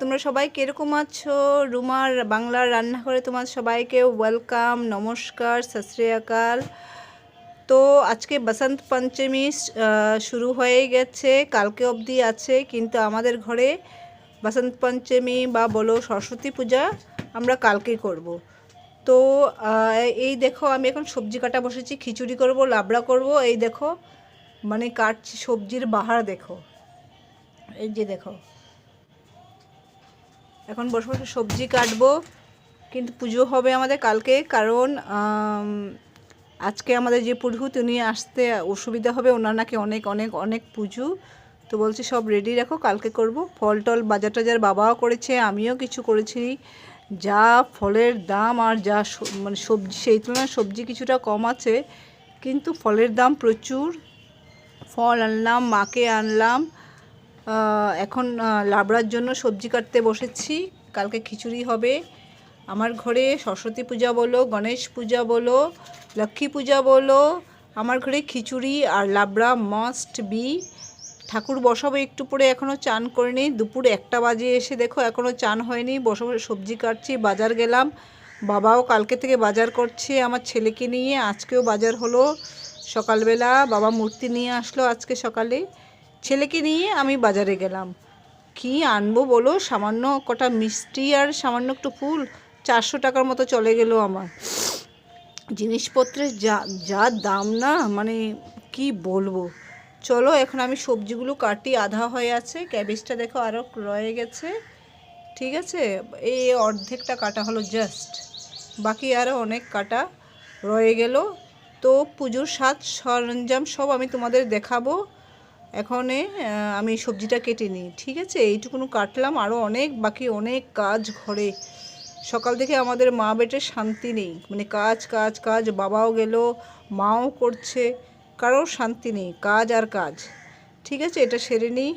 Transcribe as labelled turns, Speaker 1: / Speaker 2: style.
Speaker 1: তোমরা সবাই কিরকম আছো? রুমার বাংলার রান্নাঘরে তোমার সবাইকে ওয়েলকাম, নমস্কার, সত শ্রী আকাল। তো আজকে বসন্ত পঞ্চমী শুরু হয়ে গেছে, কালকে অবধি আছে, কিন্তু আমাদের ঘরে বসন্ত পঞ্চমী বা বলো সরস্বতী পূজা আমরা কালকে করব। তো এই দেখো আমি এখন সবজি কাটা বসেছি, খিচুড়ি করব, লাবড়া করব। এই দেখো মানে কাটছি, সবজির বাহার দেখো, এই যে দেখো এখন বসে বসে সবজি কাটবো। কিন্তু পুজো হবে আমাদের কালকে, কারণ আজকে আমাদের যে পুরোহিত উনি আসতে অসুবিধা হবে, ওনার নাকি অনেক অনেক অনেক পুজো। তো বলছি সব রেডি রাখো, কালকে করব। ফল টল বাজার টাজার বাবাও করেছে, আমিও কিছু করেছি। যা ফলের দাম আর যা মানে সবজি, সেই তুলনায় সবজি কিছুটা কম আছে, কিন্তু ফলের দাম প্রচুর। ফল আনলাম, মাকে আনলাম। এখন লাবড়ার জন্য সবজি কাটতে বসেছি। কালকে খিচুড়ি হবে। আমার ঘরে সরস্বতী পূজা বলো, গণেশ পূজা বলো, লক্ষ্মী পূজা বলো, আমার ঘরে খিচুড়ি আর লাবড়া মাস্ট বি। ঠাকুর বসাবো একটু পরে, এখনও চান করিনি। দুপুর 1টা বাজে এসে দেখো এখনও চান হয়নি, বসে বসে সবজি কাটছি। বাজার গেলাম, বাবাও কালকে থেকে বাজার করছে আমার ছেলেকে নিয়ে। আজকেও বাজার হলো সকালবেলা, বাবা মূর্তি নিয়ে আসলো আজকে সকালে। ছেলেকে নিয়ে আমি বাজারে গেলাম। কি আনবো বলো, সামান্য কটা মিষ্টি আর সামান্য একটু ফুল, 400 টাকার মতো চলে গেল আমার। জিনিসপত্রের যা যা দাম না, মানে কি বলবো। চলো এখন আমি সবজিগুলো কাটি, আধা হয়ে আছে। ক্যাবেজটা দেখো আরও রয়ে গেছে, ঠিক আছে। এই অর্ধেকটা কাটা হলো জাস্ট, বাকি আরও অনেক কাটা রয়ে গেল। তো পুজোর সাজ সরঞ্জাম সব আমি তোমাদের দেখাবো। এখনে আমি সবজিটা কেটে নিই, ঠিক আছে। এইটুকুনো কাটলাম, আরও অনেক বাকি, অনেক কাজ ঘরে। সকাল থেকে আমাদের মা বেটের শান্তি নেই, মানে কাজ কাজ কাজ। বাবাও গেল, মাও করছে, কারোর শান্তি নেই, কাজ আর কাজ। ঠিক আছে, এটা সেরে নিই।